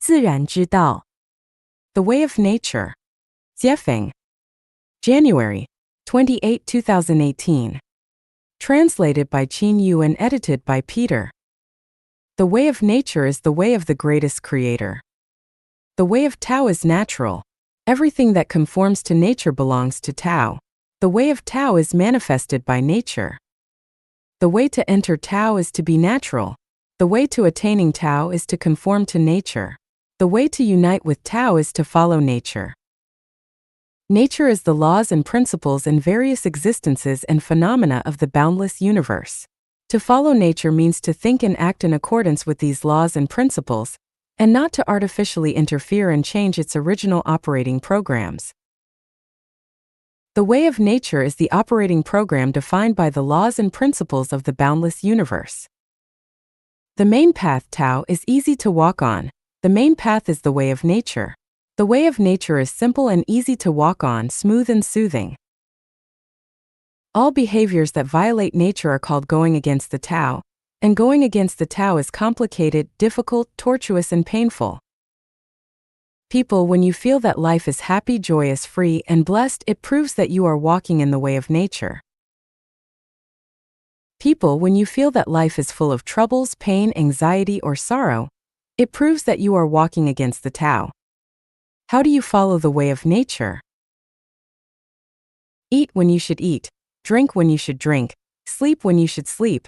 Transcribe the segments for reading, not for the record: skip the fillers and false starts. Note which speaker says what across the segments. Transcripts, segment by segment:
Speaker 1: 自然之道
Speaker 2: The Way of Nature. Jiefeng. January 28, 2018. Translated by Qin Yu and edited by Peter. The way of nature is the way of the greatest creator. The way of Tao is natural. Everything that conforms to nature belongs to Tao. The way of Tao is manifested by nature. The way to enter Tao is to be natural. The way to attaining Tao is to conform to nature. The way to unite with Tao is to follow nature. Nature is the laws and principles and various existences and phenomena of the boundless universe. To follow nature means to think and act in accordance with these laws and principles, and not to artificially interfere and change its original operating programs. The way of nature is the operating program defined by the laws and principles of the boundless universe. The main path Tao is easy to walk on. The main path is the way of nature. The way of nature is simple and easy to walk on, smooth and soothing. All behaviors that violate nature are called going against the Tao, and going against the Tao is complicated, difficult, tortuous and painful. People, when you feel that life is happy, joyous, free, and blessed, it proves that you are walking in the way of nature. People, when you feel that life is full of troubles, pain, anxiety, or sorrow, it proves that you are walking against the Tao. How do you follow the way of nature? Eat when you should eat, drink when you should drink, sleep when you should sleep,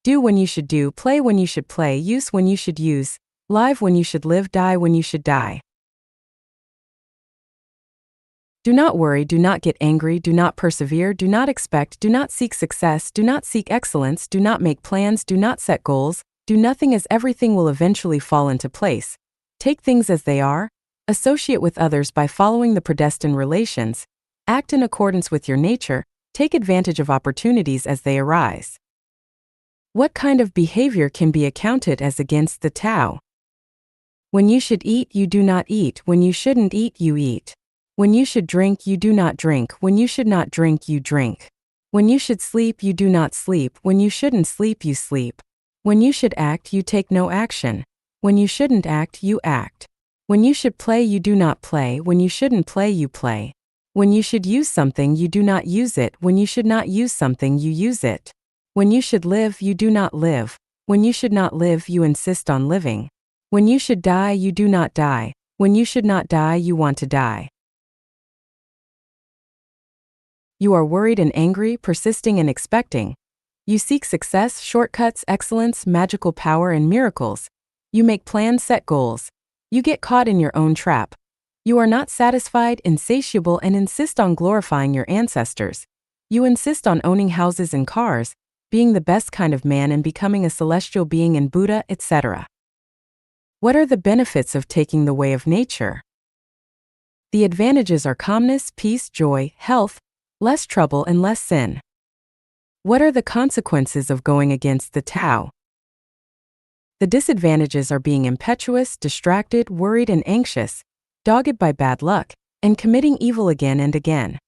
Speaker 2: do when you should do, play when you should play, use when you should use, live when you should live, die when you should die. Do not worry, do not get angry, do not persevere, do not expect, do not seek success, do not seek excellence, do not make plans, do not set goals, do nothing, as everything will eventually fall into place. Take things as they are, associate with others by following the predestined relations, act in accordance with your nature, take advantage of opportunities as they arise. What kind of behavior can be accounted as against the Tao? When you should eat, you do not eat. When you shouldn't eat, you eat. When you should drink, you do not drink. When you should not drink, you drink. When you should sleep, you do not sleep. When you shouldn't sleep, you sleep. When you should act, you take no action. When you shouldn't act, you act. When you should play, you do not play. When you shouldn't play, you play. When you should use something, you do not use it. When you should not use something, you use it. When you should live, you do not live. When you should not live, you insist on living. When you should die, you do not die. When you should not die, you want to die. You are worried and angry, persisting and expecting. You seek success, shortcuts, excellence, magical power and miracles. You make plans, set goals. You get caught in your own trap. You are not satisfied, insatiable, and insist on glorifying your ancestors. You insist on owning houses and cars, being the best kind of man and becoming a celestial being and Buddha, etc. What are the benefits of taking the way of nature? The advantages are calmness, peace, joy, health, less trouble and less sin. What are the consequences of going against the Tao? The disadvantages are being impetuous, distracted, worried and anxious, dogged by bad luck, and committing evil again and again.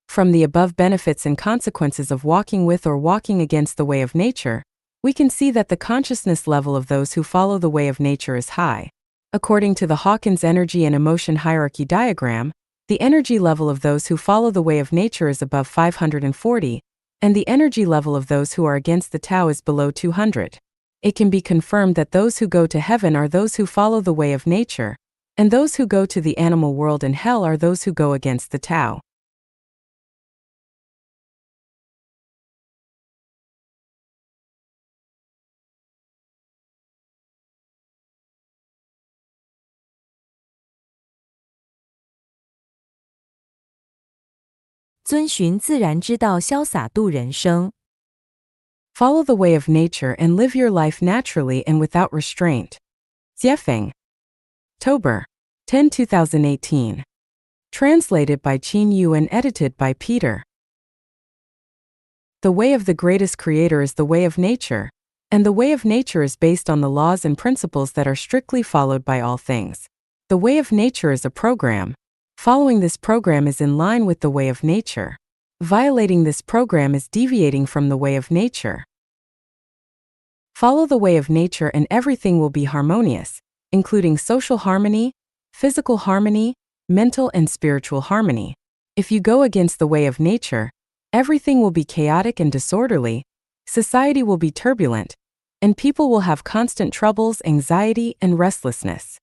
Speaker 2: From the above benefits and consequences of walking with or walking against the way of nature, we can see that the consciousness level of those who follow the way of nature is high. According to the Hawkins energy and emotion hierarchy diagram, the energy level of those who follow the way of nature is above 540, and the energy level of those who are against the Tao is below 200. It can be confirmed that those who go to heaven are those who follow the way of nature, and those who go to the animal world and hell are those who go against the Tao.
Speaker 1: 遵循自然之道，潇洒度人生
Speaker 2: Follow the way of nature and live your life naturally and without restraint. Jiefeng. October 10, 2018. Translated by Qin Yu and edited by Peter. The way of the greatest creator is the way of nature, and the way of nature is based on the laws and principles that are strictly followed by all things. The way of nature is a program. Following this program is in line with the way of nature. Violating this program is deviating from the way of nature. Follow the way of nature and everything will be harmonious. including social harmony, physical harmony, mental and spiritual harmony. If you go against the way of nature, everything will be chaotic and disorderly, society will be turbulent, and people will have constant troubles, anxiety, and restlessness.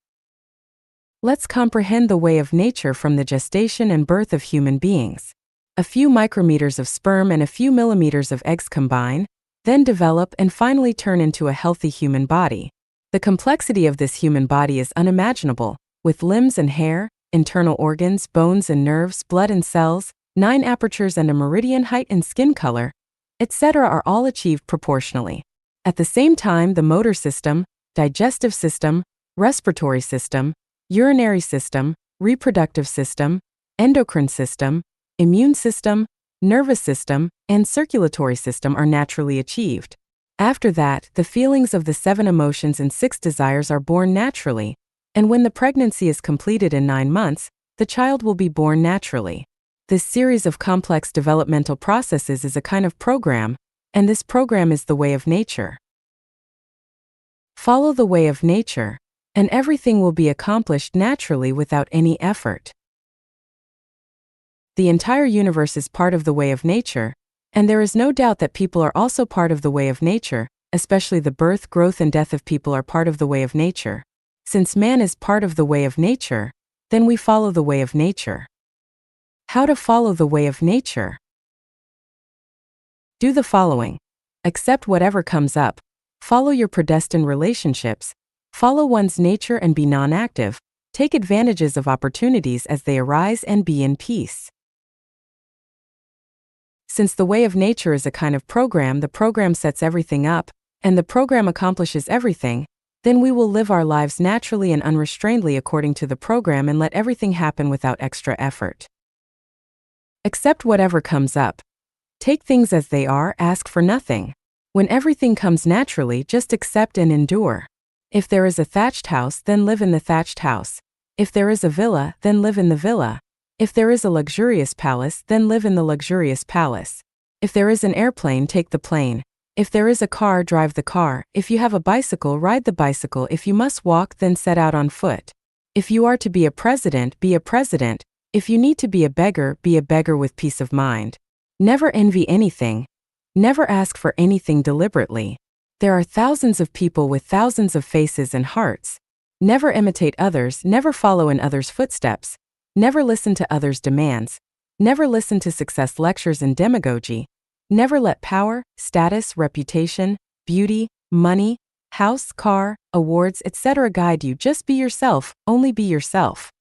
Speaker 2: Let's comprehend the way of nature from the gestation and birth of human beings. A few micrometers of sperm and a few millimeters of eggs combine, then develop and finally turn into a healthy human body. The complexity of this human body is unimaginable, with limbs and hair, internal organs, bones and nerves, blood and cells, 9 apertures and a meridian height and skin color, etc. are all achieved proportionally. At the same time, the motor system, digestive system, respiratory system, urinary system, reproductive system, endocrine system, immune system, nervous system, and circulatory system are naturally achieved. After that, the feelings of the 7 emotions and 6 desires are born naturally, and when the pregnancy is completed in 9 months, the child will be born naturally. This series of complex developmental processes is a kind of program, and this program is the way of nature. Follow the way of nature, and everything will be accomplished naturally without any effort. The entire universe is part of the way of nature, and there is no doubt that people are also part of the way of nature, especially the birth, growth, and death of people are part of the way of nature. Since man is part of the way of nature, then we follow the way of nature. How to follow the way of nature? Do the following. Accept whatever comes up. Follow your predestined relationships. Follow one's nature and be non-active. Take advantages of opportunities as they arise and be in peace. Since the way of nature is a kind of program, the program sets everything up, and the program accomplishes everything, then we will live our lives naturally and unrestrainedly according to the program and let everything happen without extra effort. Accept whatever comes up. Take things as they are, ask for nothing. When everything comes naturally, just accept and endure. If there is a thatched house, then live in the thatched house. If there is a villa, then live in the villa. If there is a luxurious palace, then live in the luxurious palace. If there is an airplane, take the plane. If there is a car, drive the car. If you have a bicycle, ride the bicycle. If you must walk, then set out on foot. If you are to be a president, be a president. If you need to be a beggar with peace of mind. Never envy anything. Never ask for anything deliberately. There are thousands of people with thousands of faces and hearts. Never imitate others, never follow in others' footsteps. Never listen to others' demands. Never listen to success lectures and demagogy. Never let power, status, reputation, beauty, money, house, car, awards, etc. guide you. Just be yourself, only be yourself.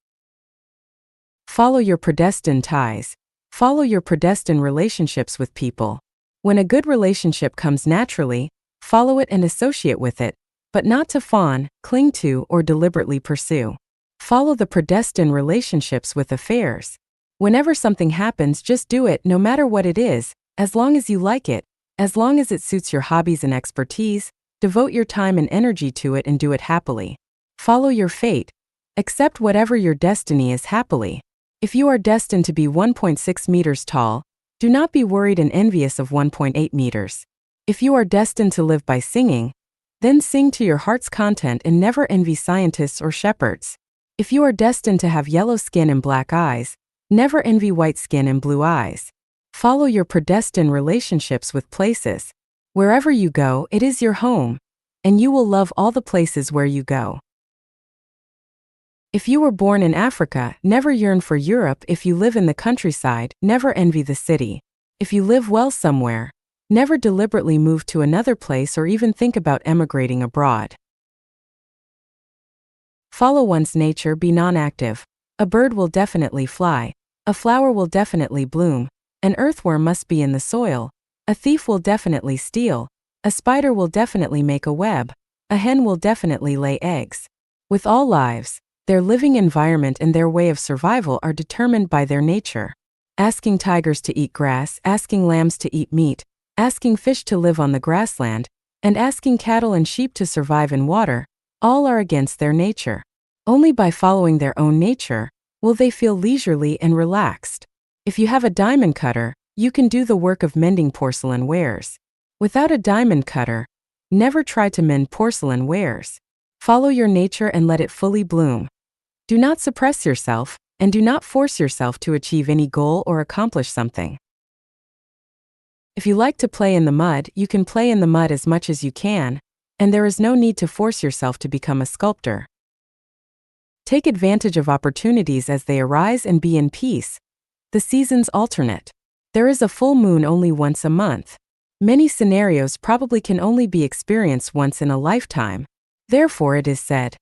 Speaker 2: Follow your predestined ties. Follow your predestined relationships with people. When a good relationship comes naturally, follow it and associate with it, but not to fawn, cling to, or deliberately pursue. Follow the predestined relationships with affairs. Whenever something happens, just do it, no matter what it is, as long as you like it, as long as it suits your hobbies and expertise, devote your time and energy to it and do it happily. Follow your fate. Accept whatever your destiny is happily. If you are destined to be 1.6 meters tall, do not be worried and envious of 1.8 meters. If you are destined to live by singing, then sing to your heart's content and never envy scientists or shepherds. If you are destined to have yellow skin and black eyes, never envy white skin and blue eyes. Follow your predestined relationships with places. Wherever you go, it is your home, and you will love all the places where you go. If you were born in Africa, never yearn for Europe. If you live in the countryside, never envy the city. If you live well somewhere, never deliberately move to another place or even think about emigrating abroad. Follow one's nature, be non-active. A bird will definitely fly. A flower will definitely bloom. An earthworm must be in the soil. A thief will definitely steal. A spider will definitely make a web. A hen will definitely lay eggs. With all lives, their living environment and their way of survival are determined by their nature. Asking tigers to eat grass, asking lambs to eat meat, asking fish to live on the grassland, and asking cattle and sheep to survive in water, all are against their nature. Only by following their own nature will they feel leisurely and relaxed. If you have a diamond cutter, you can do the work of mending porcelain wares. Without a diamond cutter, never try to mend porcelain wares. Follow your nature and let it fully bloom. Do not suppress yourself, and do not force yourself to achieve any goal or accomplish something. If you like to play in the mud, you can play in the mud as much as you can, and there is no need to force yourself to become a sculptor. Take advantage of opportunities as they arise and be in peace. The seasons alternate. There is a full moon only once a month. Many scenarios probably can only be experienced once in a lifetime. Therefore, it is said,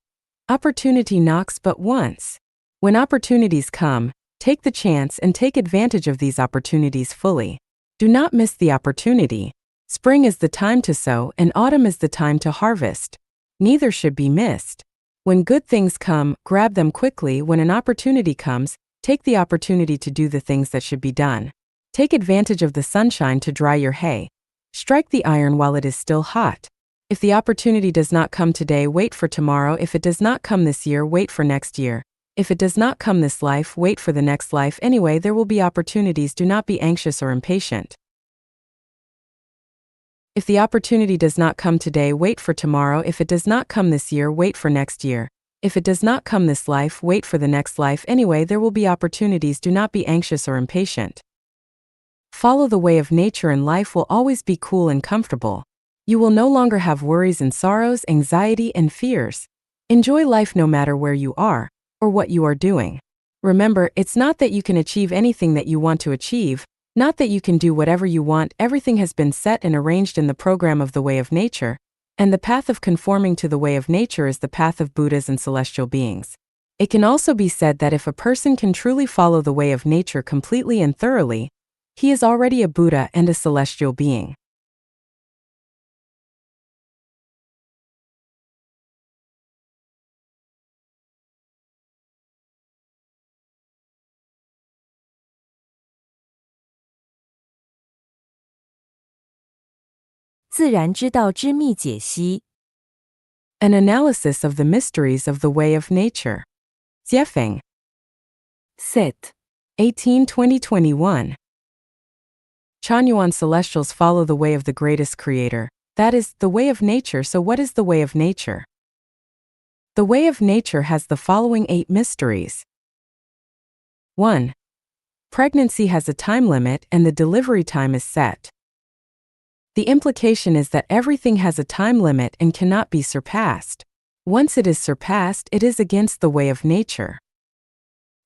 Speaker 2: opportunity knocks but once. When opportunities come, take the chance and take advantage of these opportunities fully. Do not miss the opportunity. Spring is the time to sow and autumn is the time to harvest. Neither should be missed. When good things come, grab them quickly. When an opportunity comes, take the opportunity to do the things that should be done. Take advantage of the sunshine to dry your hay. Strike the iron while it is still hot. If the opportunity does not come today, wait for tomorrow. If it does not come this year, wait for next year. If it does not come this life, wait for the next life. Anyway, there will be opportunities. Do not be anxious or impatient. If the opportunity does not come today, wait for tomorrow. If it does not come this year, wait for next year. If it does not come this life, wait for the next life. Anyway, there will be opportunities. Do not be anxious or impatient. Follow the way of nature and life will always be cool and comfortable. You will no longer have worries and sorrows, anxiety and fears. Enjoy life no matter where you are or what you are doing. Remember, it's not that you can achieve anything that you want to achieve, not that you can do whatever you want. Everything has been set and arranged in the program of the way of nature, and the path of conforming to the way of nature is the path of Buddhas and celestial beings. It can also be said that if a person can truly follow the way of nature completely and thoroughly, he is already a Buddha and a celestial being.
Speaker 1: 自然之道之秘解析
Speaker 2: An analysis of the mysteries of the way of nature. Jiefeng.
Speaker 1: Sit.
Speaker 2: 18-2021. Chanyuan celestials follow the way of the greatest creator, that is, the way of nature. So what is the way of nature? The way of nature has the following 8 mysteries. 1. Pregnancy has a time limit and the delivery time is set. The implication is that everything has a time limit and cannot be surpassed. Once it is surpassed, it is against the way of nature.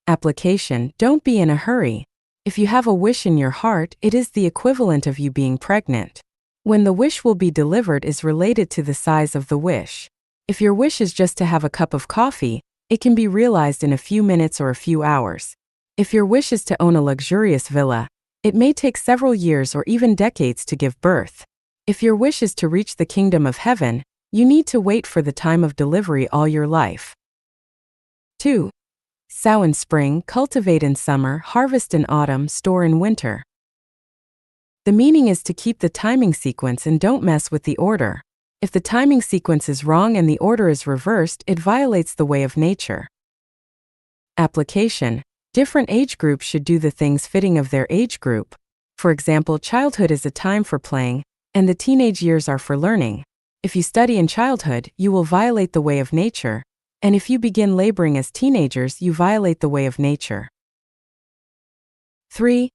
Speaker 2: Application: don't be in a hurry. If you have a wish in your heart, it is the equivalent of you being pregnant. When the wish will be delivered is related to the size of the wish. If your wish is just to have a cup of coffee, it can be realized in a few minutes or a few hours. If your wish is to own a luxurious villa, it may take several years or even decades to give birth. If your wish is to reach the kingdom of heaven, you need to wait for the time of delivery all your life. 2. Sow in spring, cultivate in summer, harvest in autumn, store in winter. The meaning is to keep the timing sequence and don't mess with the order. If the timing sequence is wrong and the order is reversed, it violates the way of nature. Application: different age groups should do the things fitting of their age group. For example, childhood is a time for playing, and the teenage years are for learning. If you study in childhood, you will violate the way of nature, and if you begin laboring as teenagers, you violate the way of nature. 3.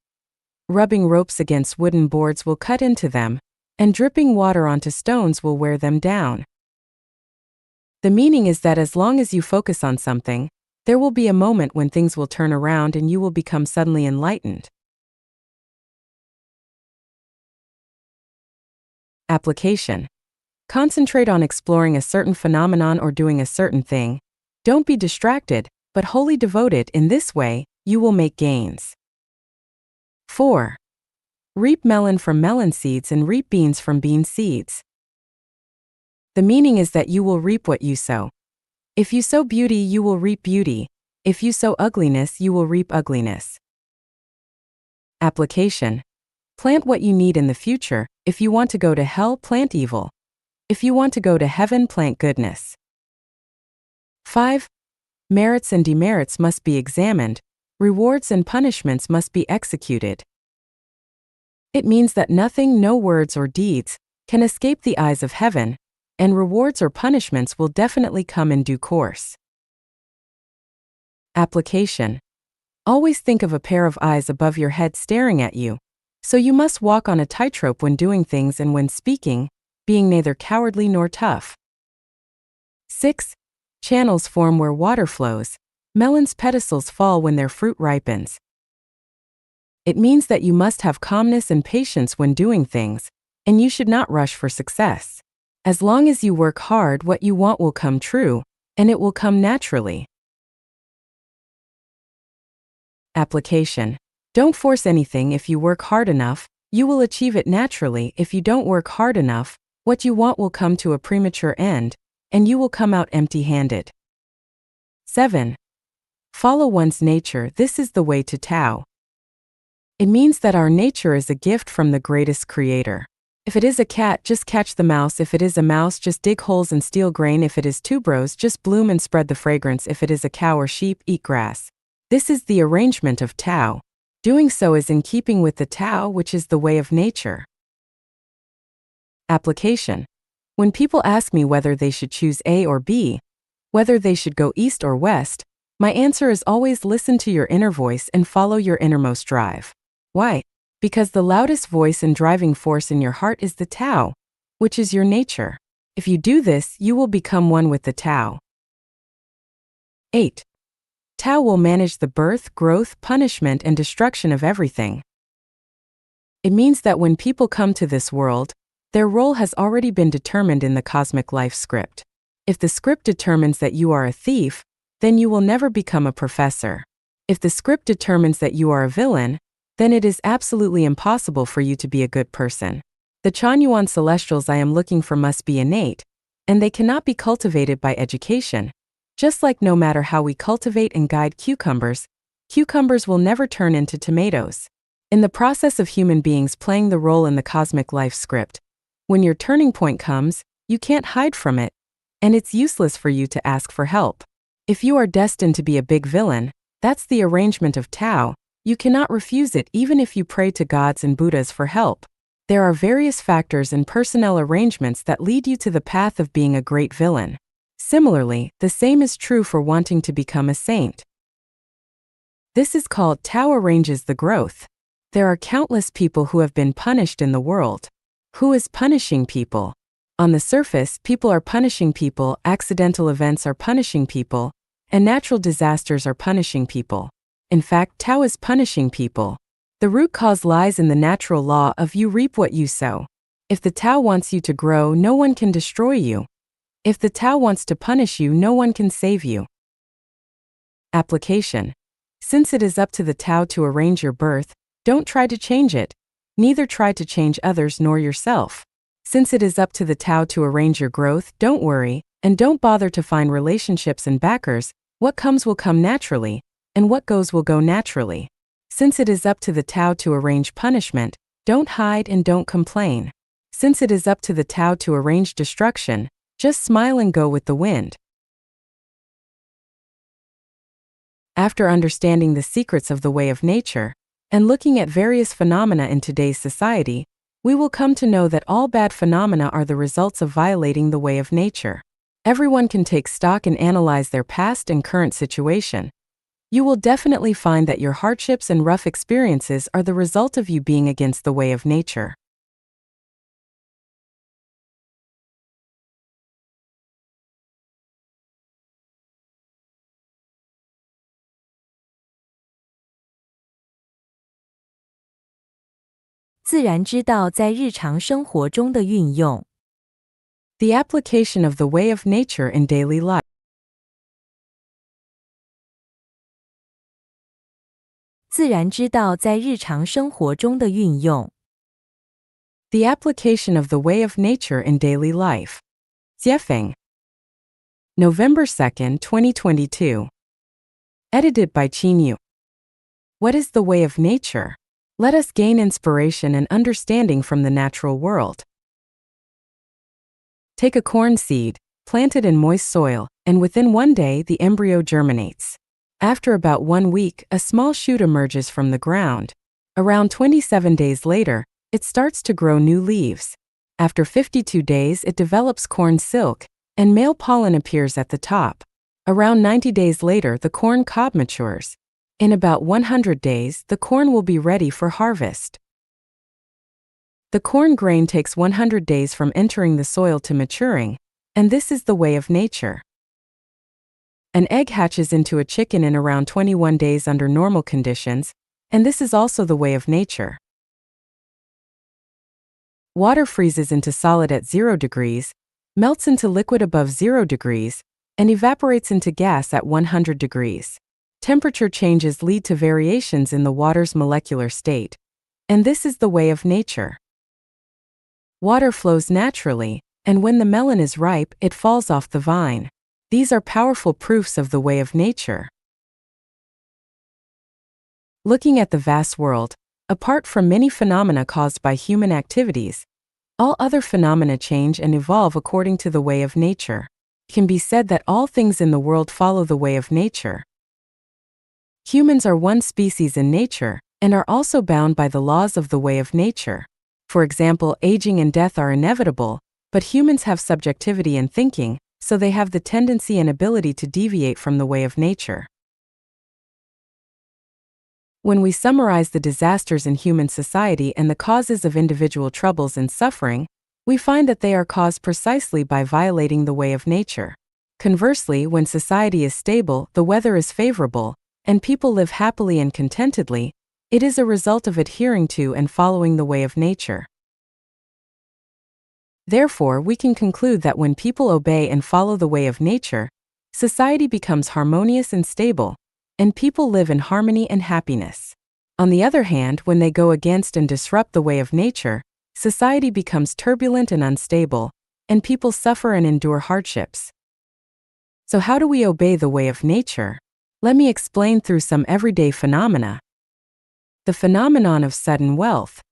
Speaker 2: Rubbing ropes against wooden boards will cut into them, and dripping water onto stones will wear them down. The meaning is that as long as you focus on something, there will be a moment when things will turn around and you will become suddenly enlightened. Application: concentrate on exploring a certain phenomenon or doing a certain thing. Don't be distracted, but wholly devoted. In this way, you will make gains. 4. Reap melon from melon seeds and reap beans from bean seeds. The meaning is that you will reap what you sow. If you sow beauty, you will reap beauty. If you sow ugliness, you will reap ugliness. Application: plant what you need in the future. If you want to go to hell, plant evil. If you want to go to heaven, plant goodness. 5. Merits and demerits must be examined. Rewards and punishments must be executed. It means that nothing, no words or deeds, can escape the eyes of heaven, and rewards or punishments will definitely come in due course. Application. Always think of a pair of eyes above your head staring at you, so you must walk on a tightrope when doing things and when speaking, being neither cowardly nor tough. 6. Channels form where water flows. Melons' pedicels fall when their fruit ripens. It means that you must have calmness and patience when doing things, and you should not rush for success. As long as you work hard, what you want will come true, and it will come naturally. Application. Don't force anything. If you work hard enough, you will achieve it naturally. If you don't work hard enough, what you want will come to a premature end, and you will come out empty-handed. 7. Follow one's nature. This is the way to Tao. It means that our nature is a gift from the greatest creator. If it is a cat, just catch the mouse. If it is a mouse, just dig holes and steal grain. If it is tuberose, just bloom and spread the fragrance. If it is a cow or sheep, eat grass. This is the arrangement of Tao. Doing so is in keeping with the Tao, which is the way of nature. Application. When people ask me whether they should choose A or B, whether they should go east or west, my answer is always listen to your inner voice and follow your innermost drive. Why? Because the loudest voice and driving force in your heart is the Tao, which is your nature. If you do this, you will become one with the Tao. 8. Tao will manage the birth, growth, punishment, and destruction of everything. It means that when people come to this world, their role has already been determined in the cosmic life script. If the script determines that you are a thief, then you will never become a professor. If the script determines that you are a villain, then it is absolutely impossible for you to be a good person. The Chanyuan celestials I am looking for must be innate, and they cannot be cultivated by education. Just like no matter how we cultivate and guide cucumbers, cucumbers will never turn into tomatoes. In the process of human beings playing the role in the cosmic life script, when your turning point comes, you can't hide from it, and it's useless for you to ask for help. If you are destined to be a big villain, that's the arrangement of Tao. You cannot refuse it even if you pray to gods and Buddhas for help. There are various factors and personnel arrangements that lead you to the path of being a great villain. Similarly, the same is true for wanting to become a saint. This is called Tao arranges the growth. There are countless people who have been punished in the world. Who is punishing people? On the surface, people are punishing people, accidental events are punishing people, and natural disasters are punishing people. In fact, Tao is punishing people. The root cause lies in the natural law of you reap what you sow. If the Tao wants you to grow, no one can destroy you. If the Tao wants to punish you, no one can save you. Application. Since it is up to the Tao to arrange your birth, don't try to change it. Neither try to change others nor yourself. Since it is up to the Tao to arrange your growth, don't worry, and don't bother to find relationships and backers. What comes will come naturally, and what goes will go naturally. Since it is up to the Tao to arrange punishment, don't hide and don't complain. Since it is up to the Tao to arrange destruction, just smile and go with the wind. After understanding the secrets of the way of nature, and looking at various phenomena in today's society, we will come to know that all bad phenomena are the results of violating the way of nature. Everyone can take stock and analyze their past and current situation. You will definitely find that your hardships and rough experiences are the result of you being against the way of nature.
Speaker 1: 自然之道在日常生活中的运用。
Speaker 2: The application of the way of nature in daily life.
Speaker 1: 自然之道在日常生活中的运用。
Speaker 2: The application of the way of nature in daily life. Jiefeng. November 2nd, 2022. Edited by Qin Yu. What is the way of nature? Let us gain inspiration and understanding from the natural world. Take a corn seed, plant it in moist soil, and within 1 day the embryo germinates. After about 1 week, a small shoot emerges from the ground. Around 27 days later, it starts to grow new leaves. After 52 days, it develops corn silk, and male pollen appears at the top. Around 90 days later, the corn cob matures. In about 100 days, the corn will be ready for harvest. The corn grain takes 100 days from entering the soil to maturing, and this is the way of nature. An egg hatches into a chicken in around 21 days under normal conditions, and this is also the way of nature. Water freezes into solid at 0 degrees, melts into liquid above 0 degrees, and evaporates into gas at 100 degrees. Temperature changes lead to variations in the water's molecular state, and this is the way of nature. Water flows naturally, and when the melon is ripe, it falls off the vine. These are powerful proofs of the way of nature. Looking at the vast world, apart from many phenomena caused by human activities, all other phenomena change and evolve according to the way of nature. It can be said that all things in the world follow the way of nature. Humans are one species in nature, and are also bound by the laws of the way of nature. For example, aging and death are inevitable, but humans have subjectivity in thinking, so they have the tendency and ability to deviate from the way of nature. When we summarize the disasters in human society and the causes of individual troubles and suffering, we find that they are caused precisely by violating the way of nature. Conversely, when society is stable, the weather is favorable, and people live happily and contentedly, it is a result of adhering to and following the way of nature. Therefore, we can conclude that when people obey and follow the way of nature, society becomes harmonious and stable, and people live in harmony and happiness. On the other hand, when they go against and disrupt the way of nature, society becomes turbulent and unstable, and people suffer and endure hardships. So how do we obey the way of nature? Let me explain through some everyday phenomena. The phenomenon of sudden wealth.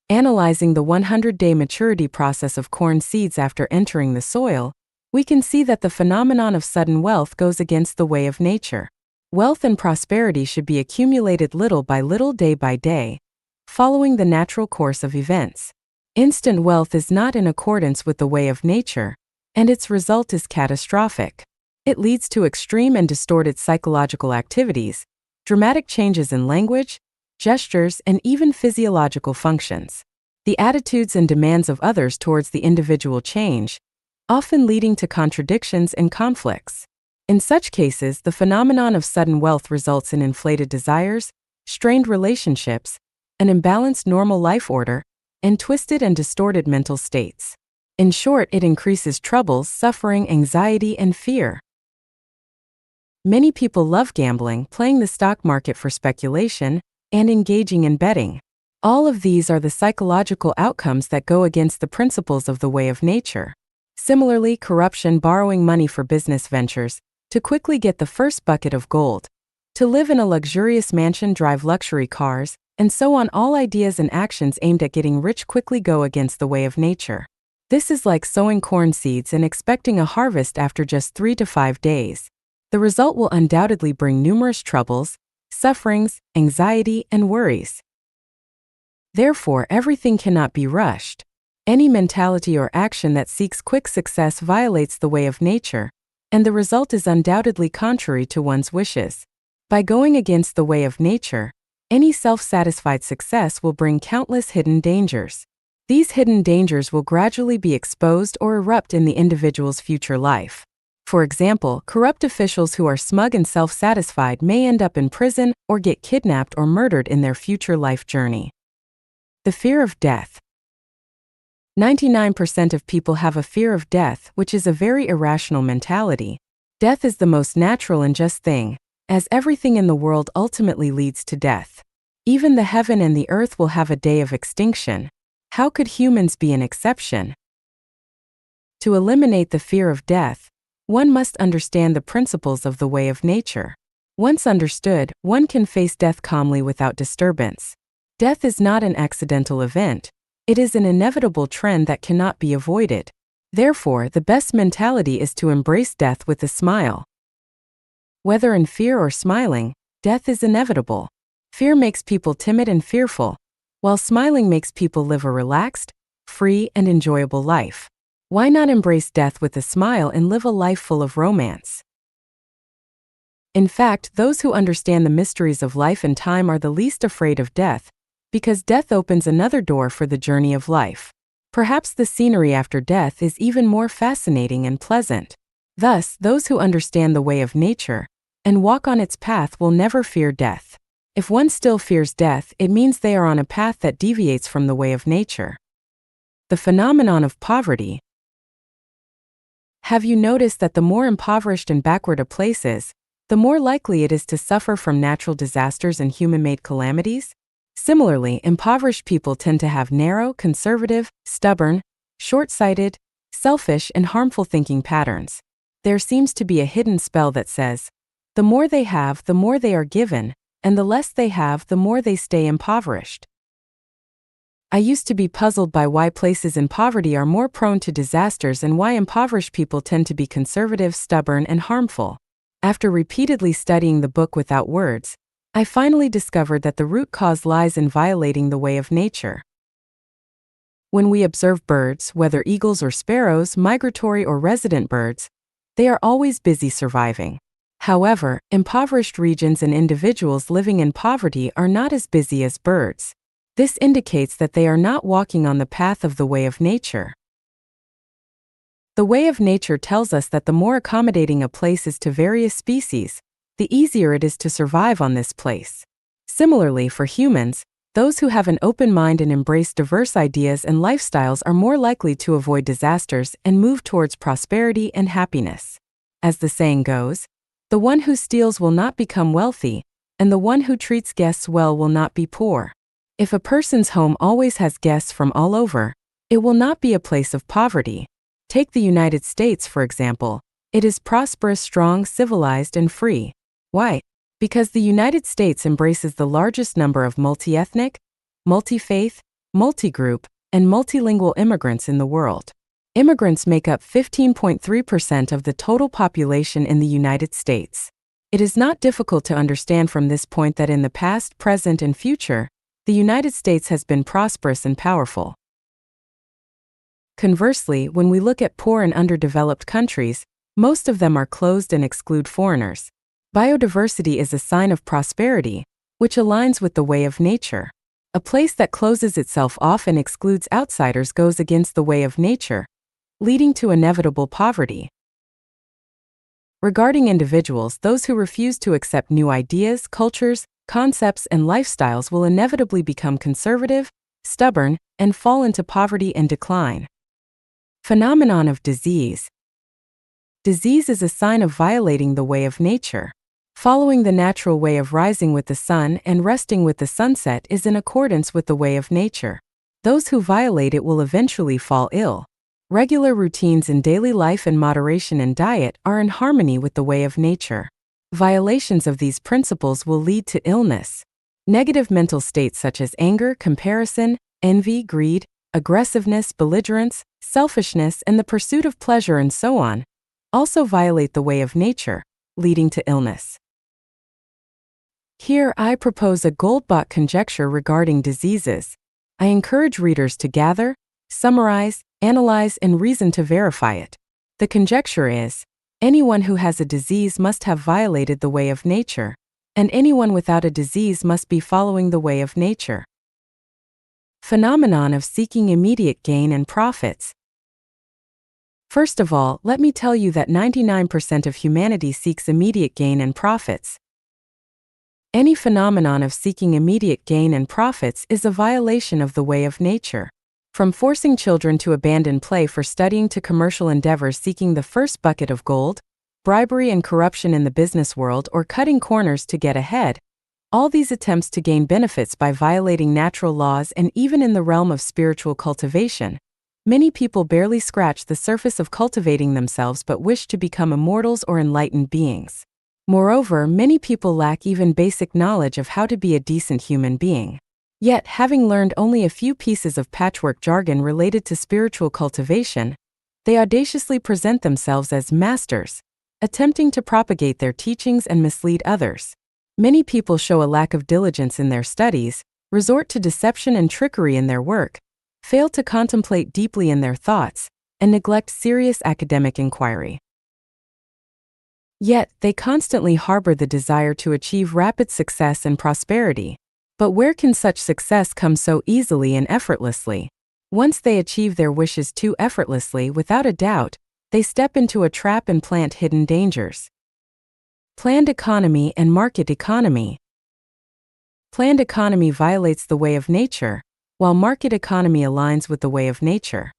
Speaker 2: Analyzing the 100-day maturity process of corn seeds after entering the soil, we can see that the phenomenon of sudden wealth goes against the way of nature. Wealth and prosperity should be accumulated little by little, day by day, following the natural course of events. Instant wealth is not in accordance with the way of nature, and its result is catastrophic. It leads to extreme and distorted psychological activities, dramatic changes in language, gestures, and even physiological functions. The attitudes and demands of others towards the individual change, often leading to contradictions and conflicts. In such cases, the phenomenon of sudden wealth results in inflated desires, strained relationships, an imbalanced normal life order, and twisted and distorted mental states. In short, it increases troubles, suffering, anxiety, and fear. Many people love gambling, playing the stock market for speculation, and engaging in betting. All of these are the psychological outcomes that go against the principles of the way of nature. Similarly, corruption, borrowing money for business ventures, to quickly get the first bucket of gold, to live in a luxurious mansion, drive luxury cars, and so on. All ideas and actions aimed at getting rich quickly go against the way of nature. This is like sowing corn seeds and expecting a harvest after just 3 to 5 days. The result will undoubtedly bring numerous troubles, sufferings, anxiety, and worries. Therefore, everything cannot be rushed. Any mentality or action that seeks quick success violates the way of nature, and the result is undoubtedly contrary to one's wishes. By going against the way of nature, any self-satisfied success will bring countless hidden dangers. These hidden dangers will gradually be exposed or erupt in the individual's future life. For example, corrupt officials who are smug and self-satisfied may end up in prison or get kidnapped or murdered in their future life journey. The fear of death. 99% of people have a fear of death, which is a very irrational mentality. Death is the most natural and just thing, as everything in the world ultimately leads to death. Even the heaven and the earth will have a day of extinction. How could humans be an exception? To eliminate the fear of death, one must understand the principles of the way of nature. Once understood, one can face death calmly without disturbance. Death is not an accidental event. It is an inevitable trend that cannot be avoided. Therefore, the best mentality is to embrace death with a smile. Whether in fear or smiling, death is inevitable. Fear makes people timid and fearful, While smiling makes people live a relaxed, free, and enjoyable life, why not embrace death with a smile and live a life full of romance? In fact, those who understand the mysteries of life and time are the least afraid of death, because death opens another door for the journey of life. Perhaps the scenery after death is even more fascinating and pleasant. Thus, those who understand the way of nature and walk on its path will never fear death. If one still fears death, it means they are on a path that deviates from the way of nature. The phenomenon of poverty. Have you noticed that the more impoverished and backward a place is, the more likely it is to suffer from natural disasters and human-made calamities? Similarly, impoverished people tend to have narrow, conservative, stubborn, short-sighted, selfish, and harmful thinking patterns. There seems to be a hidden spell that says, the more they have, the more they are given, and the less they have, the more they stay impoverished. I used to be puzzled by why places in poverty are more prone to disasters and why impoverished people tend to be conservative, stubborn, and harmful. After repeatedly studying the book without words, I finally discovered that the root cause lies in violating the way of nature. When we observe birds, whether eagles or sparrows, migratory or resident birds, they are always busy surviving. However, impoverished regions and individuals living in poverty are not as busy as birds. This indicates that they are not walking on the path of the way of nature. The way of nature tells us that the more accommodating a place is to various species, the easier it is to survive on this place. Similarly, for humans, those who have an open mind and embrace diverse ideas and lifestyles are more likely to avoid disasters and move towards prosperity and happiness. As the saying goes, the one who steals will not become wealthy, and the one who treats guests well will not be poor. If a person's home always has guests from all over, it will not be a place of poverty. Take the United States, for example. It is prosperous, strong, civilized, and free. Why? Because the United States embraces the largest number of multi-ethnic, multi-faith, multi-group, and multilingual immigrants in the world. Immigrants make up 15.3% of the total population in the United States. It is not difficult to understand from this point that in the past, present, and future, the United States has been prosperous and powerful. Conversely, when we look at poor and underdeveloped countries, most of them are closed and exclude foreigners. Biodiversity is a sign of prosperity, which aligns with the way of nature. A place that closes itself off and excludes outsiders goes against the way of nature, leading to inevitable poverty. Regarding individuals, those who refuse to accept new ideas, cultures, concepts, and lifestyles will inevitably become conservative, stubborn, and fall into poverty and decline. Phenomenon of disease. Disease is a sign of violating the way of nature. Following the natural way of rising with the sun and resting with the sunset is in accordance with the way of nature. Those who violate it will eventually fall ill. Regular routines in daily life and moderation in diet are in harmony with the way of nature. Violations of these principles will lead to illness. Negative mental states such as anger, comparison, envy, greed, aggressiveness, belligerence, selfishness, and the pursuit of pleasure and so on, also violate the way of nature, leading to illness. Here I propose a Goldbach conjecture regarding diseases. I encourage readers to gather, summarize, analyze, and reason to verify it. The conjecture is, anyone who has a disease must have violated the way of nature, and anyone without a disease must be following the way of nature. Phenomenon of seeking immediate gain and profits. First of all, let me tell you that 99% of humanity seeks immediate gain and profits. Any phenomenon of seeking immediate gain and profits is a violation of the way of nature. From forcing children to abandon play for studying to commercial endeavors seeking the first bucket of gold, bribery and corruption in the business world, or cutting corners to get ahead, all these attempts to gain benefits by violating natural laws, and even in the realm of spiritual cultivation, many people barely scratch the surface of cultivating themselves but wish to become immortals or enlightened beings. Moreover, many people lack even basic knowledge of how to be a decent human being. Yet, having learned only a few pieces of patchwork jargon related to spiritual cultivation, they audaciously present themselves as masters, attempting to propagate their teachings and mislead others. Many people show a lack of diligence in their studies, resort to deception and trickery in their work, fail to contemplate deeply in their thoughts, and neglect serious academic inquiry. Yet, they constantly harbor the desire to achieve rapid success and prosperity. But where can such success come so easily and effortlessly? Once they achieve their wishes too effortlessly, without a doubt, they step into a trap and plant hidden dangers. Planned economy and market economy. Planned economy violates the way of nature, while market economy aligns with the way of nature.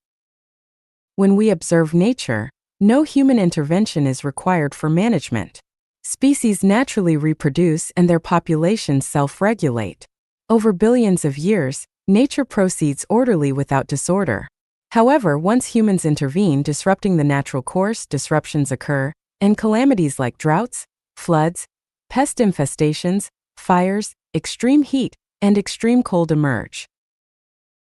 Speaker 2: When we observe nature, no human intervention is required for management. Species naturally reproduce and their populations self-regulate. Over billions of years, nature proceeds orderly without disorder. However, once humans intervene, disrupting the natural course, disruptions occur, and calamities like droughts, floods, pest infestations, fires, extreme heat, and extreme cold emerge.